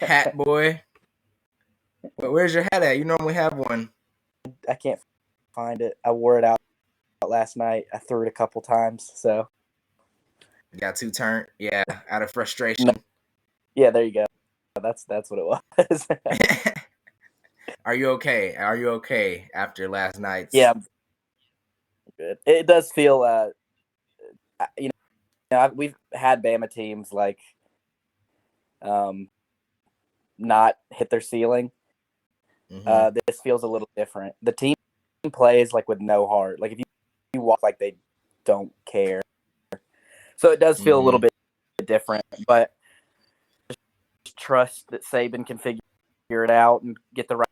Hat boy. Where's your hat at? You normally have one. I can't find it. I wore it out last night. I threw it a couple times. So You got too turned. Yeah, out of frustration. No. Yeah, there you go. That's what it was. Are you okay? Are you okay after last night's? Yeah, I'm good. It does feel, we've had Bama teams like not hit their ceiling. This feels a little different. The team plays like with no heart. Like if you walk like they don't care. So it does feel a little bit different, but just trust that Saban can figure it out and get the right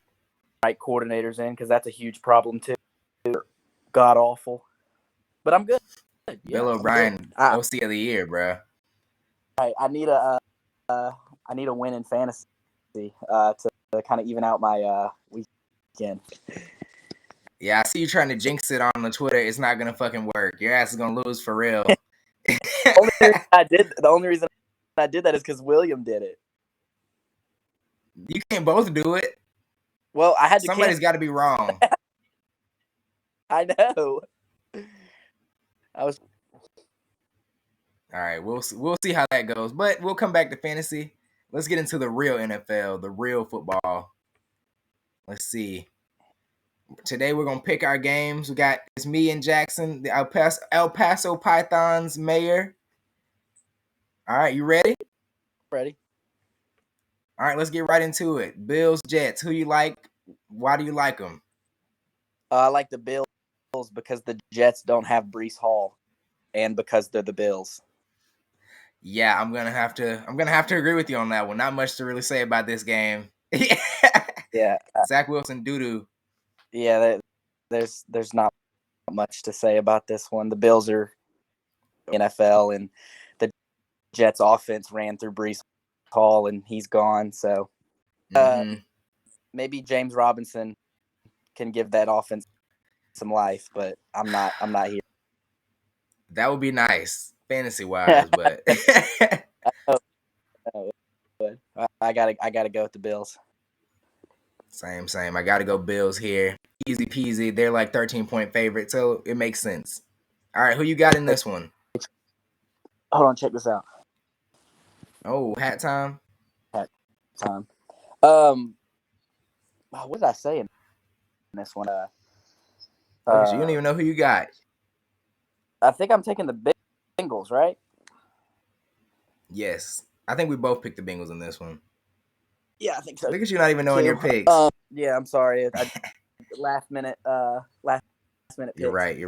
coordinators in, because that's a huge problem too. God awful, but I'm good. Bill O'Brien, OC of the year, bro. I need a win in fantasy to kind of even out my weekend. Yeah, I see you trying to jinx it on the Twitter. It's not gonna fucking work. Your ass is gonna lose for real. The only reason I did that is because William did it. You can't both do it. Well, I had to. Somebody's got to be wrong. I know. I was. All right, we'll see how that goes, but we'll come back to fantasy. Let's get into the real NFL, the real football. Let's see. Today we're gonna pick our games. It's me and Jackson, the El Paso Pythons mayor. All right, you ready? Ready. All right, let's get right into it. Bills, Jets. Who you like? Why do you like them? I like the Bills because the Jets don't have Breece Hall, and because they're the Bills. Yeah, I'm gonna have to agree with you on that one. Not much to really say about this game. Yeah. Zach Wilson doo-doo. Yeah, there's not much to say about this one. The Bills are NFL, and the Jets offense ran through Breece Hall, and he's gone. So maybe James Robinson can give that offense some life, but I'm not here. That would be nice, fantasy wise, but I gotta go with the Bills. Same. I gotta go Bills here. Easy peasy. They're like 13-point favorite, so it makes sense. All right, who you got in this one? Hold on, check this out. Oh, hat time. What did I say in this one? You don't even know who you got. I think I'm taking the Bengals, right? Yes, I think we both picked the Bengals in this one. Yeah, I think so. Look at you not even knowing your picks. Yeah, I'm sorry. Last minute picks. You're right.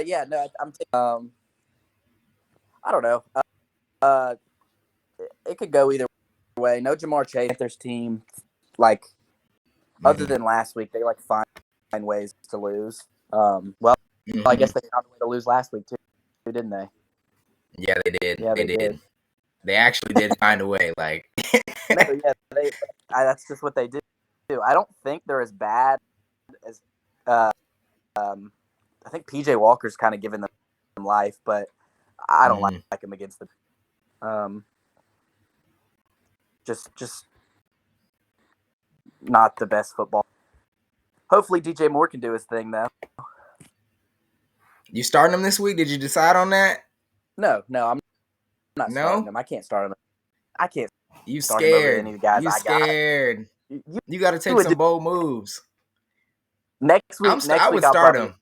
Yeah, no, I'm taking. I don't know. It could go either way. No Jamar Chase. Panthers team, like, other than last week, they like find ways to lose. I guess they found a way to lose last week too, didn't they? Yeah, they did. Yeah, they did. They actually did find a way. Like, no, yeah, that's just what they do. I don't think they're as bad as. I think PJ Walker's kind of giving them life, but I don't like him against the. Just not the best football. Hopefully, DJ Moore can do his thing though. You starting him this week? Did you decide on that? No, I'm not starting him. I can't start him. I can't. You start him over scared? any of the guys you I scared? Got. You got to take some bold moves. Next week, I would start him.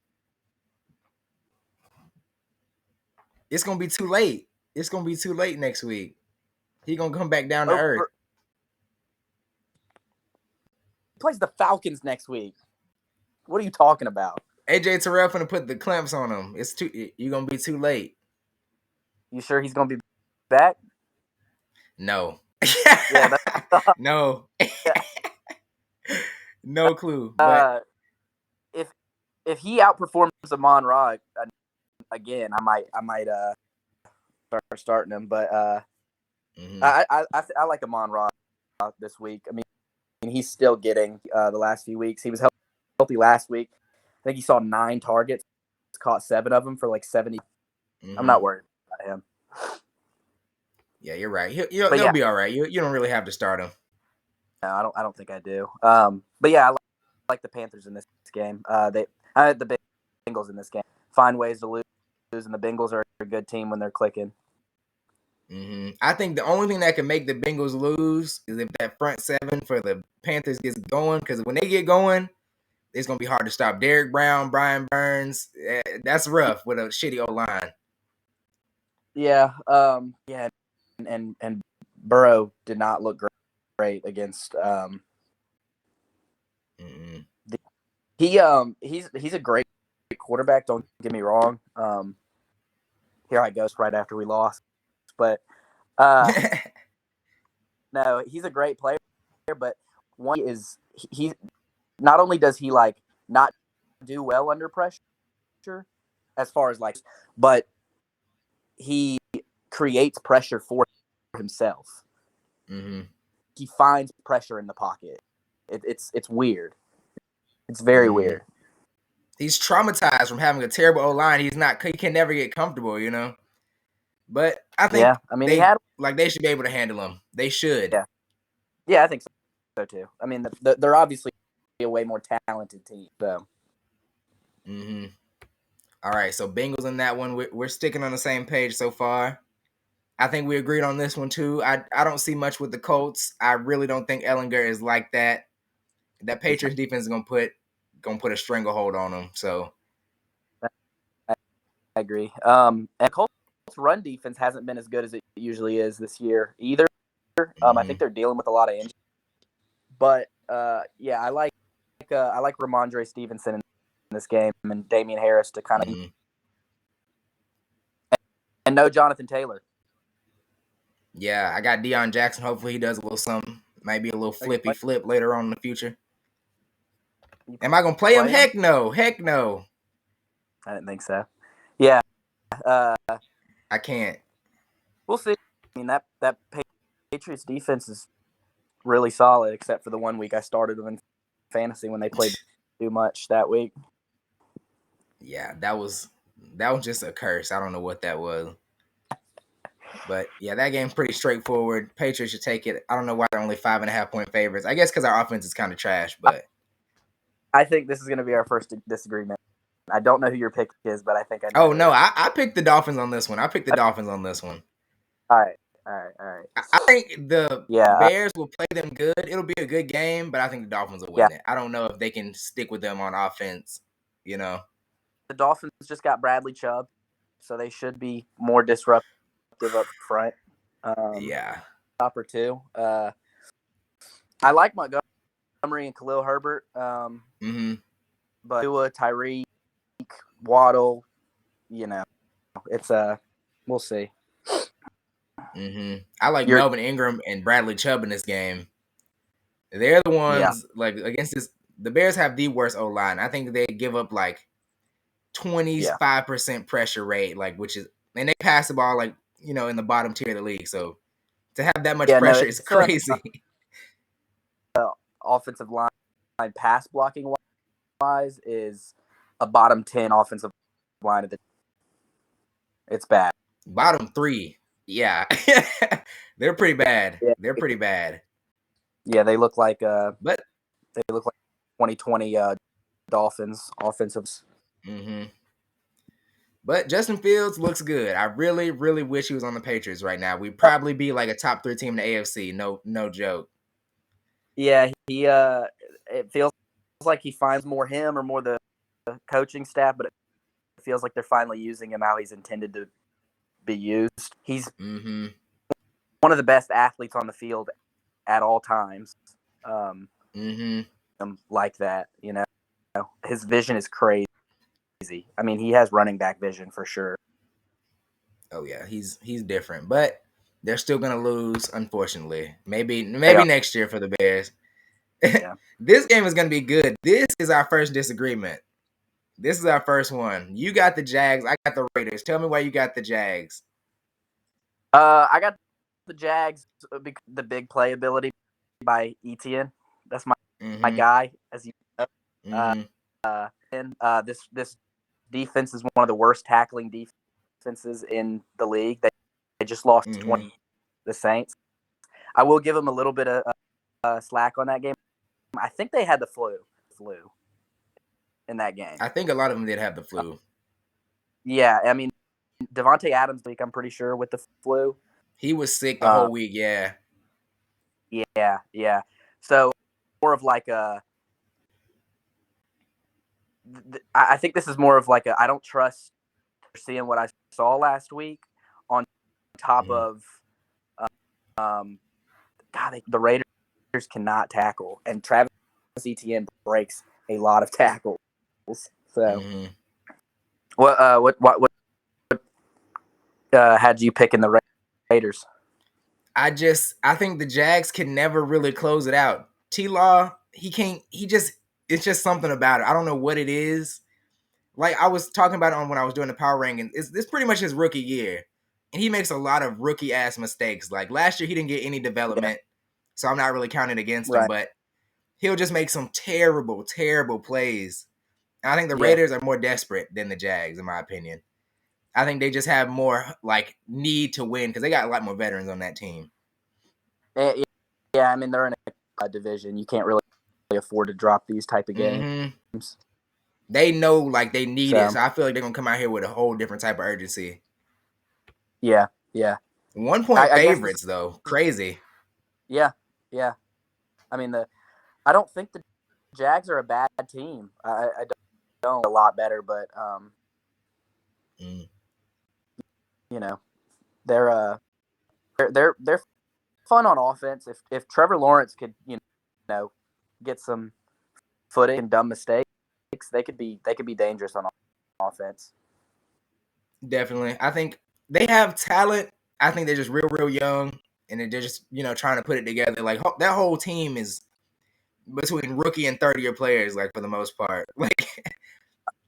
It's gonna be too late. It's gonna be too late next week. He gonna come back down to earth. He plays the Falcons next week. What are you talking about? AJ Terrell gonna put the clamps on him. You're gonna be too late. You sure he's gonna be back? No. Yeah, no. No clue. But if he outperforms Amon Ra again, I might start starting him. But I like Amon Ra this week. I mean, he's still getting the last few weeks. He was healthy last week. I think he saw 9 targets, caught 7 of them for like 70. I'm not worried about him. Yeah, you're right. But He'll be all right. You don't really have to start him. no, I don't think I do. But yeah, I like the Panthers in this game. I had the Bengals in this game. Find ways to lose, and the Bengals are a good team when they're clicking. I think the only thing that can make the Bengals lose is if that front seven for the Panthers gets going. Because when they get going, it's gonna be hard to stop. Derek Brown, Brian Burns, that's rough with a shitty O line. Yeah, and Burrow did not look great against. He's a great quarterback. Don't get me wrong. Here I goes right after we lost, but no, he's a great player. But one is he not only does he like not do well under pressure, as far as like, but he creates pressure for himself. He finds pressure in the pocket. It's weird. It's very weird. He's traumatized from having a terrible O-line. He can never get comfortable, you know. But I think they should be able to handle him. They should. Yeah, I think so too. I mean, they're obviously a way more talented team. So. All right, so Bengals in that one. We're sticking on the same page so far. I think we agreed on this one too. I don't see much with the Colts. I really don't think Ellinger is like that. That Patriots defense is gonna put a stranglehold on them. So I agree. And Colts run defense hasn't been as good as it usually is this year either. I think they're dealing with a lot of injuries. But yeah, I like Ramondre Stevenson in this game and Damian Harris to kind of and no Jonathan Taylor. Yeah, I got Deion Jackson. Hopefully he does a little something. Might be a little flippy flip later on in the future. Am I gonna play him? Heck no. Heck no. I didn't think so. Yeah. I can't. We'll see. I mean that Patriots defense is really solid, except for the 1 week I started them in fantasy when they played too much that week. Yeah, that was just a curse. I don't know what that was. But yeah, that game's pretty straightforward. Patriots should take it. I don't know why they're only 5.5-point favorites. I guess because our offense is kind of trash, but I think this is going to be our first disagreement. I don't know who your pick is, but I think I know. Oh no, I picked the Dolphins on this one. All right. I think the Bears will play them good. It'll be a good game, but I think the Dolphins will win it. I don't know if they can stick with them on offense, you know. The Dolphins just got Bradley Chubb, so they should be more disruptive up front. Top or two. I like Montgomery and Khalil Herbert. But Tua, Tyreek, Waddle, you know, it's we'll see. I like Melvin Ingram and Bradley Chubb in this game. They're the ones like against this. The Bears have the worst O line. I think they give up like 25% pressure rate, like which is, and they pass the ball like in the bottom tier of the league. So to have that much pressure is crazy. Offensive line pass blocking wise is a bottom 10 offensive line of the. It's bad. Bottom 3. Yeah. They're pretty bad. They're pretty bad. Yeah, they look like 2020 Dolphins offensives. But Justin Fields looks good. I really, really wish he was on the Patriots right now. We'd probably be like a top 3 team in the AFC. No joke. Yeah, he it feels like he finds more him or more the coaching staff, but it feels like they're finally using him how he's intended to be used. He's one of the best athletes on the field at all times. Like that, his vision is crazy. I mean, he has running back vision for sure. Oh yeah, he's different, but they're still gonna lose, unfortunately. Maybe next year for the Bears. Yeah. This game is gonna be good. This is our first disagreement. This is our first one. You got the Jags. I got the Raiders. Tell me why you got the Jags. I got the Jags. The big playability by Etienne. That's my guy, as you know. And this defense is one of the worst tackling defenses in the league. They just lost 20 the Saints. I will give them a little bit of slack on that game. I think they had the flu in that game. I think a lot of them did have the flu. Yeah, I mean, Devontae Adams, I'm pretty sure, with the flu. He was sick the whole week, yeah. Yeah. So, more of like I think this is more of like I don't trust seeing what I saw last week on top of the Raiders cannot tackle, and Travis Etienne breaks a lot of tackles. So, what had you pick in the Raiders? I think the Jags can never really close it out. T-Law, it's just something about it. I don't know what it is. Like I was talking about it when I was doing the power ranking. It's pretty much his rookie year. And he makes a lot of rookie ass mistakes. Like last year he didn't get any development. So I'm not really counting against him, but he'll just make some terrible, terrible plays. And I think the Raiders are more desperate than the Jags, in my opinion. I think they just have more like need to win because they got a lot more veterans on that team. Yeah, I mean they're in a division. You can't really afford to drop these type of games. They know like they need it, so I feel like they're gonna come out here with a whole different type of urgency. Yeah. 1 point favorites though, crazy. Yeah. I mean I don't think the Jags are a bad team. I don't a lot better, but you know, they're fun on offense. If Trevor Lawrence could, get some footage and dumb mistakes, they could be dangerous on offense. Definitely. I think they have talent. I think they're just real young, and they're just, trying to put it together. Like that whole team is between rookie and 30-year players, like for the most part. Like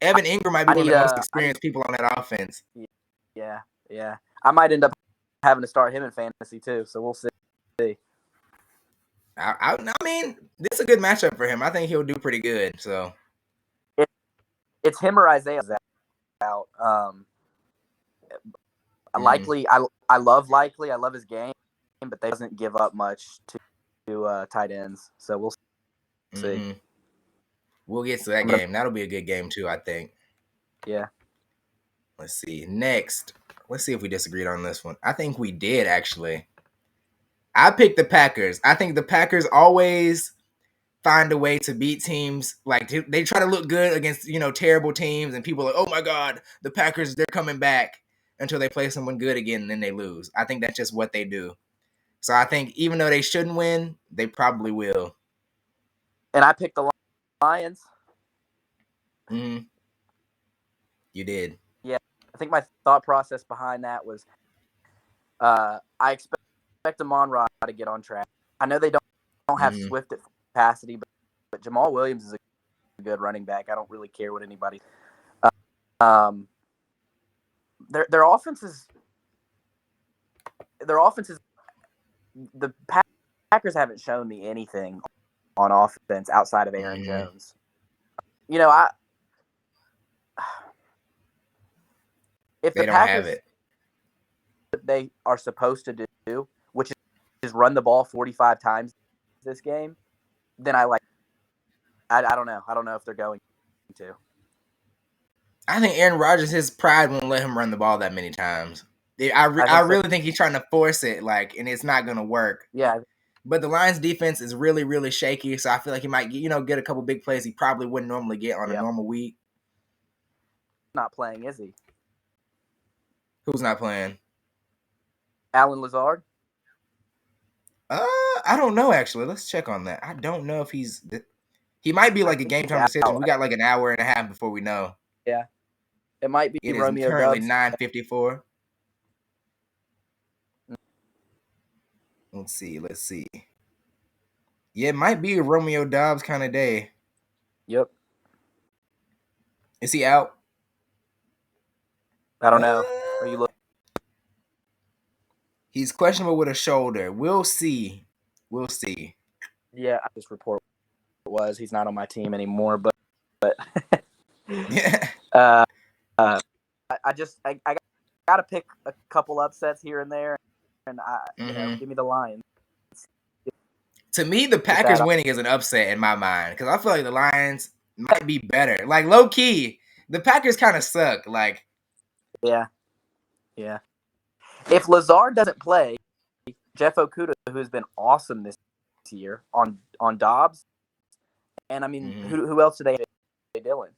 Evan Ingram might be one of the most experienced people on that offense. Yeah. I might end up having to start him in fantasy too, so we'll see. I mean, this is a good matchup for him. I think he'll do pretty good. So it's him or Isaiah out. Likely, I love Likely. I love his game, but they doesn't give up much to tight ends. So we'll see. We'll get to that game. That'll be a good game too, I think. Yeah. Let's see. Next, let's see if we disagreed on this one. I think we did actually. I picked the Packers. I think the Packers always find a way to beat teams. Like they try to look good against, terrible teams, and people are like, oh my God, the Packers, they're coming back, until they play someone good again and then they lose. I think that's just what they do. So I think even though they shouldn't win, they probably will. And I picked the Lions. You did. Yeah. I think my thought process behind that was I expect Amon-Ra to get on track. I know they don't have Swift at capacity, but Jamal Williams is a good running back. I don't really care what anybody. Their offense is the Packers haven't shown me anything on offense outside of Aaron Jones. If they the don't Packers have it, they are supposed to do, which is run the ball 45 times this game, then I don't know. I don't know if they're going to. I think Aaron Rodgers, his pride won't let him run the ball that many times. I really think he's trying to force it, and it's not going to work. Yeah. But the Lions defense is really, really shaky, so I feel like he might, get a couple big plays he probably wouldn't normally get on a normal week. Not playing, is he? Who's not playing? Alan Lazard? I don't know, actually. Let's check on that. I don't know if he might be like a game time decision. We got like an hour and a half before we know. Yeah. It might be Romeo currently Doubs. 9:54. Let's see. Yeah, it might be a Romeo Doubs kind of day. Yep. Is he out? I don't know. Are you looking? He's questionable with a shoulder. We'll see. Yeah, this report was he's not on my team anymore, but yeah. I got to pick a couple upsets here and there. and give me the Lions. To me, the Packers winning is an upset in my mind because I feel like the Lions might be better. Like low key, the Packers kind of suck. Like, yeah. If Lazard doesn't play, Jeff Okuda, who's been awesome this year on Dobbs, and I mean, who else do they have? Dillon.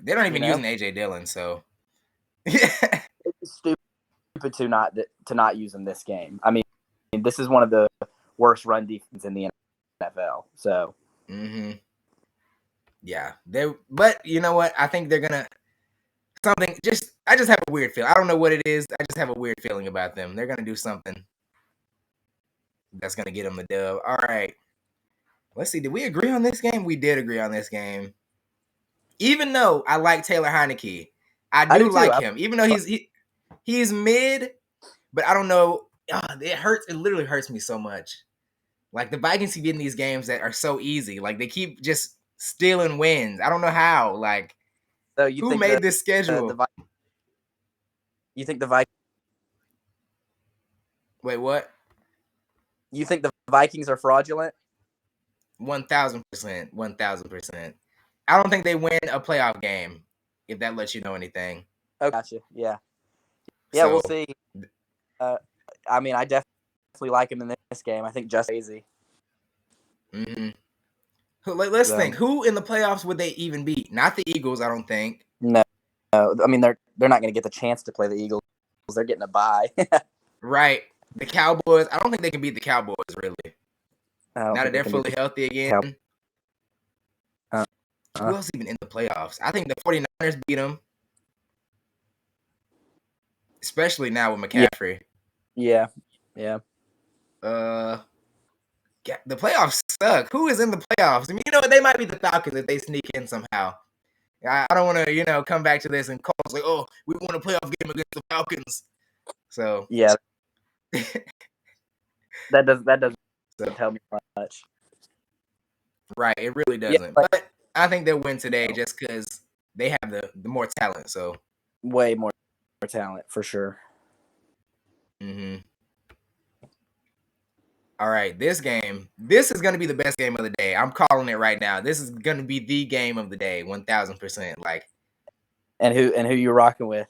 They're not even using AJ Dillon, so it's stupid to not use him this game. I mean, this is one of the worst run defenses in the NFL. So, yeah, but you know what? I think they're gonna something. I just have a weird feeling. I don't know what it is. I just have a weird feeling about them. They're gonna do something that's gonna get them the dub. All right. Let's see. Did we agree on this game? We did agree on this game. Even though I like Taylor Heineke, I do like him. Even though he's mid, but I don't know. It hurts. It literally hurts me so much. Like the Vikings keep getting these games that are so easy. Like they keep just stealing wins. I don't know how. Like, so who made this schedule? You think the Vikings? Wait, what? You think the Vikings are fraudulent? 1,000%. 1,000%. I don't think they win a playoff game. If that lets you know anything. Oh, gotcha. Yeah. Yeah, so, we'll see. I mean, I definitely like him in this game. I think just crazy. Let's think. Who in the playoffs would they even beat? Not the Eagles, I don't think. No. I mean, they're not going to get the chance to play the Eagles. They're getting a bye. Right. The Cowboys. I don't think they can beat the Cowboys, really. Now that they're fully healthy again. Who else even in the playoffs? I think the 49ers beat them. Especially now with McCaffrey. Yeah. The playoffs suck. Who is in the playoffs? I mean, you know what? They might be the Falcons if they sneak in somehow. I don't want to, come back to this and call like, oh, we won a playoff game against the Falcons. So yeah, that doesn't tell me much. Right, it really doesn't. Yeah, but I think they'll win today just because they have the more talent. So way more talent for sure. All right, this is going to be the best game of the day. I'm calling it right now. This is going to be the game of the day, 1,000%. Like, and who you rocking with?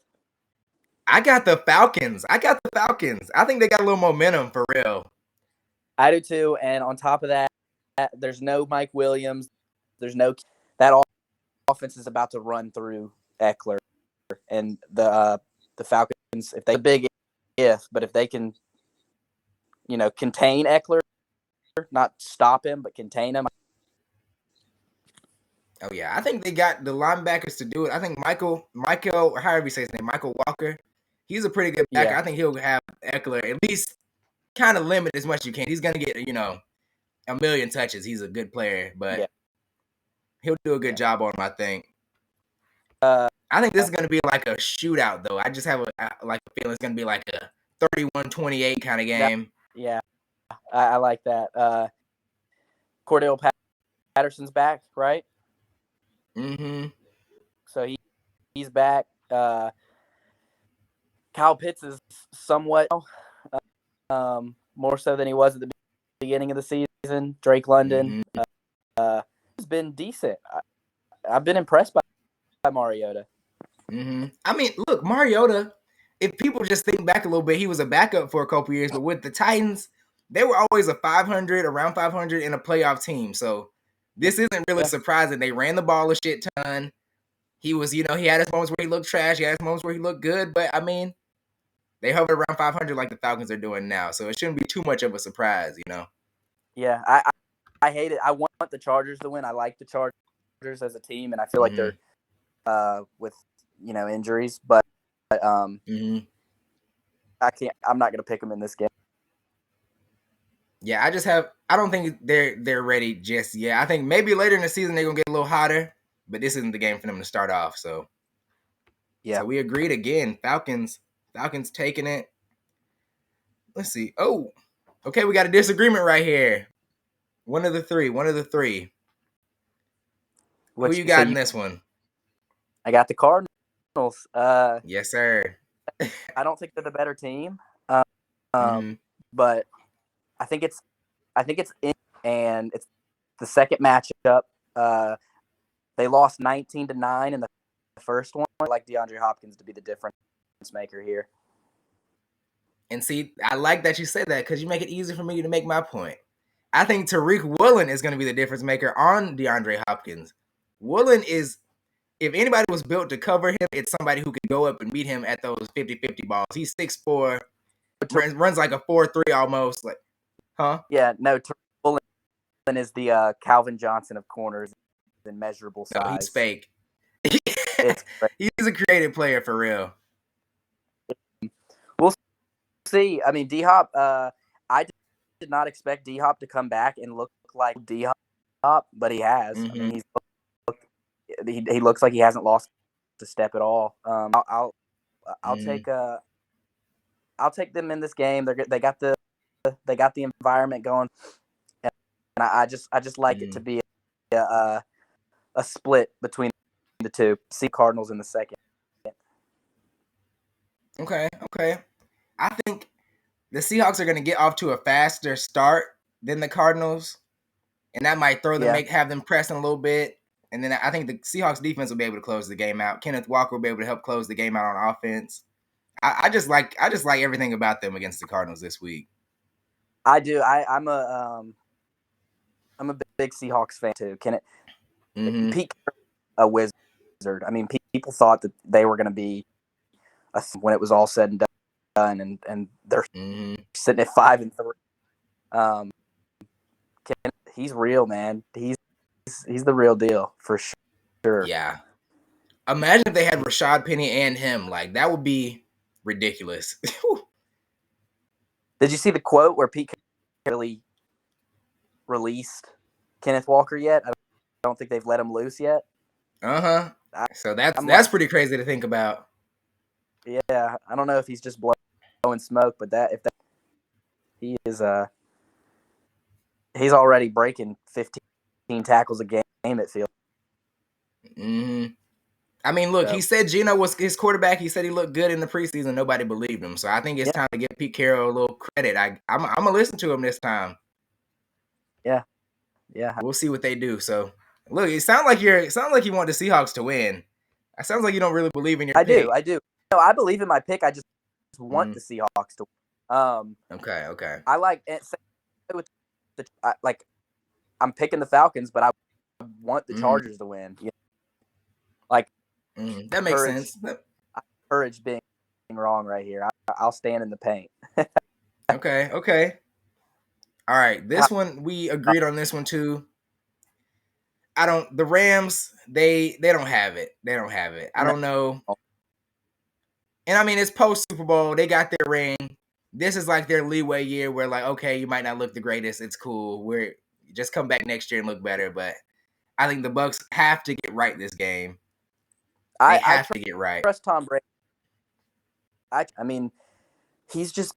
I got the Falcons. I think they got a little momentum for real. I do too. And on top of that, there's no Mike Williams. There's no that offense is about to run through Eckler and the Falcons. If they but if they can, contain Eckler, not stop him, but contain him. Oh yeah, I think they got the linebackers to do it. I think Michael, or however you say his name, Michael Walker. He's a pretty good backer. Yeah. I think he'll have Eckler at least kind of limit as much as you can. He's gonna get a million touches. He's a good player, but he'll do a good job on him, I think. I think this is going to be like a shootout, though. I just have a feeling it's going to be like a 31-28 kind of game. I like that. Cordell Patterson's back, right? So he's back. Kyle Pitts is somewhat more so than he was at the beginning of the season. Drake London has been decent. I've been impressed by Mariota. I mean, look, Mariota, if people just think back a little bit, he was a backup for a couple years, but with the Titans, they were always around 500 in a playoff team. So this isn't really surprising. They ran the ball a shit ton. He was, he had his moments where he looked trash. He had his moments where he looked good. But, I mean, they hovered around 500 like the Falcons are doing now. So it shouldn't be too much of a surprise, Yeah, I hate it. I want the Chargers to win. I like the Chargers as a team, and I feel like they're with injuries, but I can't. I'm not gonna pick them in this game. Yeah, I don't think they're ready just yet. I think maybe later in the season they're gonna get a little hotter, but this isn't the game for them to start off. So so we agreed again. Falcons taking it. Let's see. Oh, okay, we got a disagreement right here. One of the three. Who you got in this one? I got the Cardinals. Yes, sir. I don't think they're the better team, but I think it's in, and it's the second matchup. They lost 19-9 in the first one. I like DeAndre Hopkins to be the difference maker here. And see, I like that you said that because you make it easy for me to make my point. I think Tariq Woolen is going to be the difference maker on DeAndre Hopkins. Woolen is, if anybody was built to cover him, it's somebody who could go up and beat him at those 50-50 balls. He's 6'4", runs like a 4.3 almost. Like, huh? Yeah, no, Tariq Woolen is the Calvin Johnson of corners in measurable size. No, he's fake. He's a creative player for real. We'll see. I mean, D-Hop, I did not expect D-Hop to come back and look like D-Hop, but he has. I mean, he looks like he hasn't lost a step at all. I'll take them in this game. They got the environment going, and I just like it to be a split between the two. See Cardinals in the second. Okay. I think the Seahawks are going to get off to a faster start than the Cardinals, and that might have them pressing a little bit. And then I think the Seahawks defense will be able to close the game out. Kenneth Walker will be able to help close the game out on offense. I just like everything about them against the Cardinals this week. I do. I'm a big Seahawks fan too. Pete a wizard. I mean, people thought that they were going to be when it was all said and done, and they're sitting at 5-3. He's real, man. He's the real deal for sure. Yeah. Imagine if they had Rashad Penny and him. Like, that would be ridiculous. Did you see the quote where Pete really released Kenneth Walker yet? I don't think they've let him loose yet. So that's pretty crazy to think about. Yeah, I don't know if he's just blowing smoke, but he is he's already breaking 15 tackles a game. It feels. I mean, look, he said Geno was his quarterback. He said he looked good in the preseason. Nobody believed him. So I think it's time to give Pete Carroll a little credit. I'm gonna listen to him this time. Yeah. We'll see what they do. So look, it sounds like you want the Seahawks to win. It sounds like you don't really believe in your pick. I do. No, I believe in my pick. I just want the Seahawks to win. Okay. I like it. I'm picking the Falcons, but I want the Chargers to win. You know? Like that makes sense. Courage being wrong right here. I'll stand in the paint. Okay. All right, this one we agreed on this one too. The Rams, they don't have it. I don't know. And I mean, it's post Super Bowl. They got their ring. This is like their leeway year where, like, okay, you might not look the greatest. It's cool. We're just come back next year and look better. But I think the Bucs have to get right this game. They have to get right. Trust Tom Brady. I mean, he's just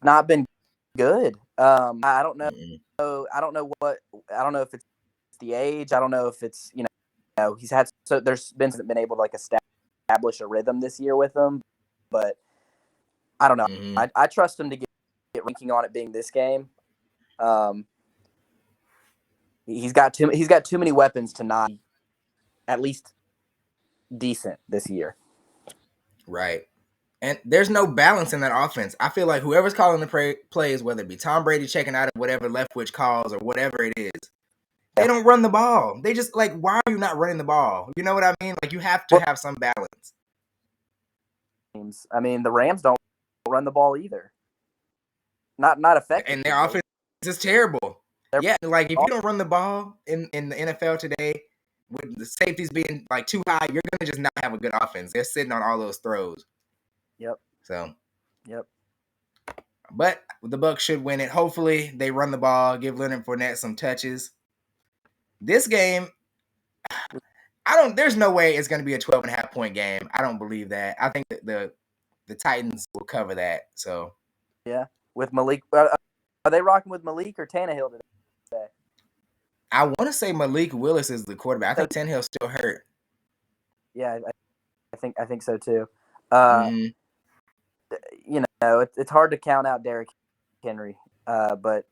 not been good. I don't know. I don't know if it's the age. I don't know if it's there's been able to like establish a rhythm this year with him, but I don't know. I trust him to get ranking on it being this game. He's got too many weapons to not at least decent this year. Right. And there's no balance in that offense. I feel like whoever's calling the plays, whether it be Tom Brady checking out of whatever Leftwich calls or whatever it is, they don't run the ball. They just, like, why are you not running the ball? You know what I mean? Like, you have to have some balance. I mean, the Rams don't run the ball either. Not effective. And their offense is terrible. Like, if you don't run the ball in the NFL today, with the safeties being, like, too high, you're going to just not have a good offense. They're sitting on all those throws. Yep. So. Yep. But the Bucs should win it. Hopefully, they run the ball, give Leonard Fournette some touches. This game, there's no way it's going to be a 12.5 point game. I don't believe that. I think that the Titans will cover that. So. Yeah. With Malik. Are they rocking with Malik or Tannehill today? I want to say Malik Willis is the quarterback. I think Tannehill's still hurt. Yeah, I think so too. Mm-hmm. You know, it's hard to count out Derrick Henry, but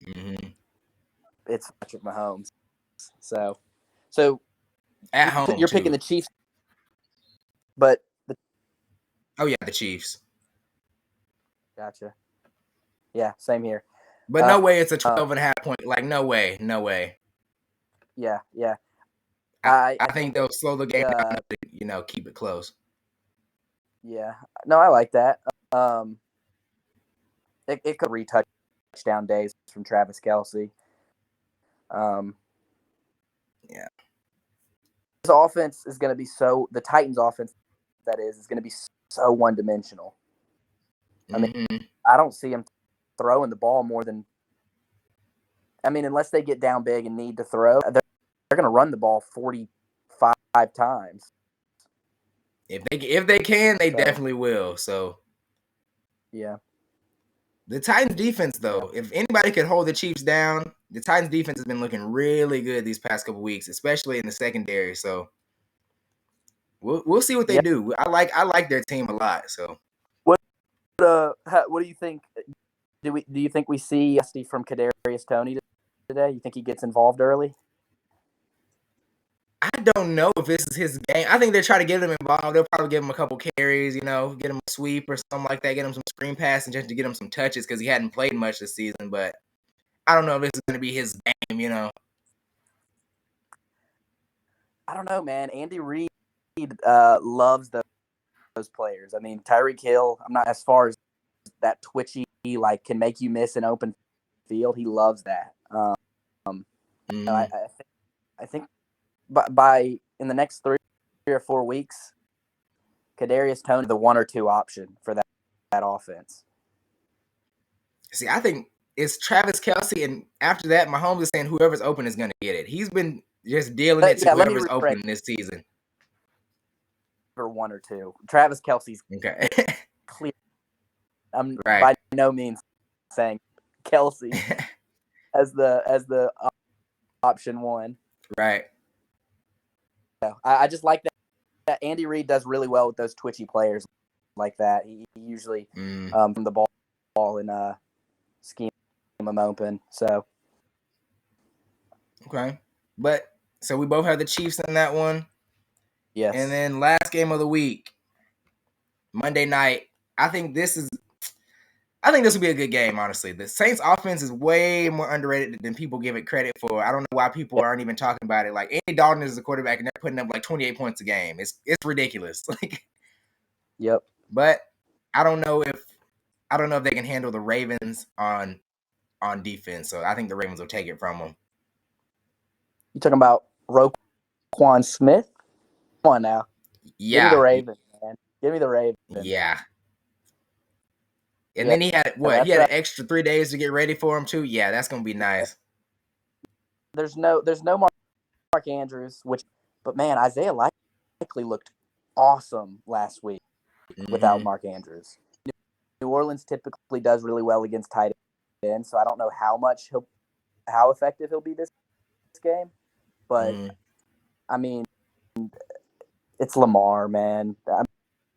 Mm-hmm. it's Patrick Mahomes. So At home you're picking too. the Chiefs, but Oh yeah, the Chiefs. gotcha. Yeah, same here. But no way it's a 12.5 point. Like no way, no way. Yeah, yeah. I I think think they'll slow the game down to, keep it close. yeah. No, I like that. It could retouch touchdown days from Travis Kelce. Yeah. His offense is going to be the Titans' offense, that is going to be so one dimensional. I mean, I don't see him throwing the ball more than. I mean, unless they get down big and need to throw, they're going to run the ball 45 times. If they can, they definitely will. So yeah. The Titans defense, though, if anybody could hold the Chiefs down, the Titans defense has been looking really good these past couple weeks, especially in the secondary. So we'll see what they do. I like their team a lot. So what do you think? Do you think we see from Kadarius Toney today? You think he gets involved early? I don't know if this is his game. I think they're trying to get him involved. They'll probably give him a couple carries, get him a sweep or something like that, get him some screen passes just to get him some touches because he hadn't played much this season. But I don't know if this is going to be his game. I don't know, man. Andy Reid loves those players. I mean, Tyreek Hill, I'm not as far as that twitchy, like can make you miss an open field. He loves that. I think by in the next 3 or 4 weeks, Kadarius Toney the 1 or 2 option for that offense. See, I think it's Travis Kelce, and after that, Mahomes is saying whoever's open is going to get it. He's been just dealing it to whoever's open this season. For 1 or 2, Travis Kelce's okay. clear. I'm by no means saying Kelce as the option 1. Right. Yeah, I just like that Andy Reid does really well with those twitchy players like that. He usually from the ball and scheme them open. So okay, but so we both have the Chiefs in that one. Yes. And then last game of the week, Monday night. I think this will be a good game, honestly. The Saints offense is way more underrated than people give it credit for. I don't know why people aren't even talking about it. Like, Andy Dalton is the quarterback and they're putting up like 28 points a game. It's ridiculous. Like, yep. But I don't know if they can handle the Ravens on defense. So I think the Ravens will take it from them. You talking about Roquan Smith? Come on now. Yeah. Give me the Ravens, man. Give me the Ravens. Yeah. And then he had He had an extra 3 days to get ready for him too. Yeah, that's gonna be nice. There's no Mark Andrews, but man, Isaiah Likely looked awesome last week without Mark Andrews. New Orleans typically does really well against tight ends, so I don't know how effective he'll be this game. But I mean, it's Lamar, man. I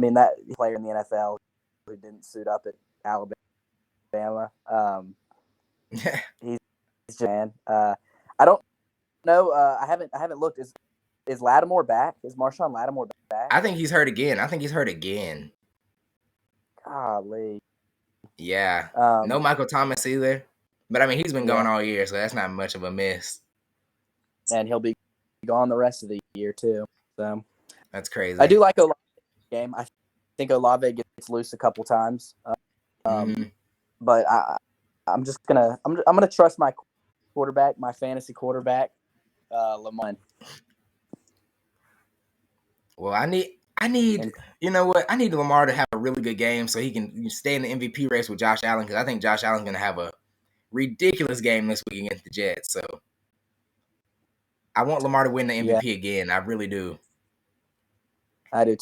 mean that player in the NFL who didn't suit up at Alabama. He's man. I don't know. I haven't looked. Is Lattimore back? Is Marshawn Lattimore back? I think he's hurt again. Golly. Yeah. No Michael Thomas either. But I mean, he's been gone all year, so that's not much of a miss. And he'll be gone the rest of the year too. So that's crazy. I do like Olave's game. I think Olave gets loose a couple times. But I'm just gonna trust my quarterback, my fantasy quarterback, Lamar. Well, I need you know what? I need Lamar to have a really good game so he can stay in the MVP race with Josh Allen, because I think Josh Allen's gonna have a ridiculous game this week against the Jets. So I want Lamar to win the MVP again. I really do. I do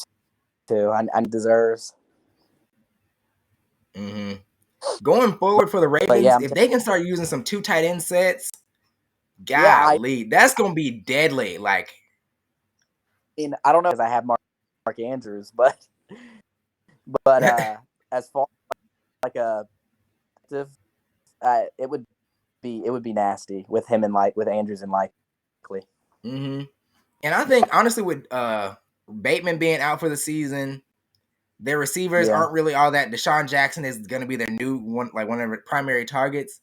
too. I deserves. Going forward for the Ravens, if they can start using some 2 tight end sets, golly, that's gonna be deadly. Like, I don't know, because I have Mark Andrews, but as far like it would be nasty with him and with Andrews and Likely. Mm-hmm. And I think honestly with Bateman being out for the season, their receivers aren't really all that. Deshaun Jackson is going to be their new one, like one of their primary targets.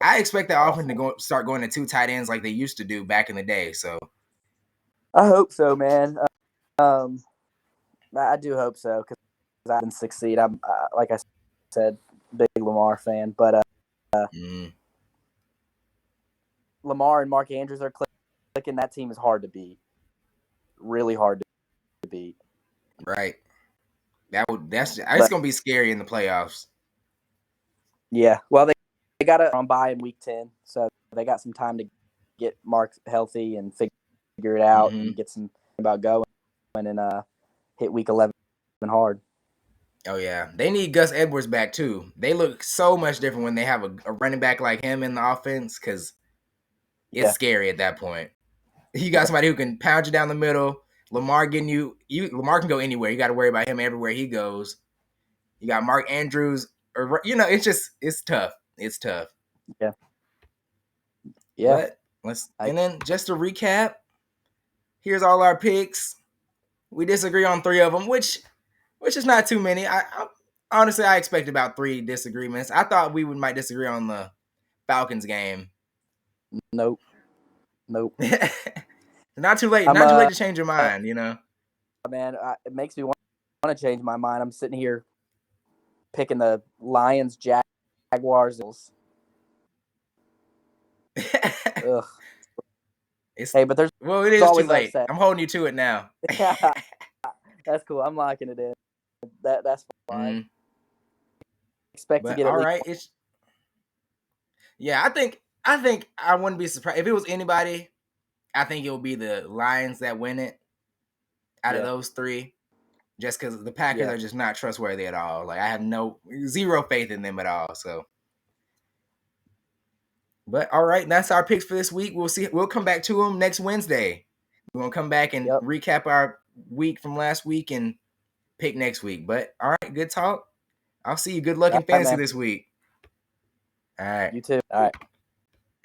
I expect that offense to start going to 2 tight ends like they used to do back in the day. So I hope so, man. I do hope so because I didn't succeed. I'm like I said, big Lamar fan, but Lamar and Mark Andrews are clicking. That team is hard to beat, really hard to beat. Right. That's going to be scary in the playoffs. Yeah. Well, they got it on bye in week 10, so they got some time to get Mark healthy and figure it out and get some about going and hit week 11 hard. Oh yeah, they need Gus Edwards back too. They look so much different when they have a running back like him in the offense because it's scary at that point. You got somebody who can pound you down the middle. Lamar getting Lamar can go anywhere. You got to worry about him everywhere he goes. You got Mark Andrews, or it's tough. It's tough. Yeah. But and then just to recap, here's all our picks. We disagree on 3 of them, which is not too many. I honestly I expect about 3 disagreements. I thought we might disagree on the Falcons game. Nope. Not too late. Not too late to change your mind. Man, it makes me want to change my mind. I'm sitting here picking the Lions, Jaguars. Ugh. But there's it is too late. Upset. I'm holding you to it now. That's cool. I'm locking it in. That's fine. Expect to get it. All right. I think I wouldn't be surprised if it was anybody. I think it will be the Lions that win it out of those 3, just because the Packers are just not trustworthy at all. Like I have zero faith in them at all. So. But all right, that's our picks for this week. We'll see. We'll come back to them next Wednesday. We're gonna come back and recap our week from last week and pick next week. But all right, good talk. I'll see you. Good luck in fantasy this week. All right. You too. All right.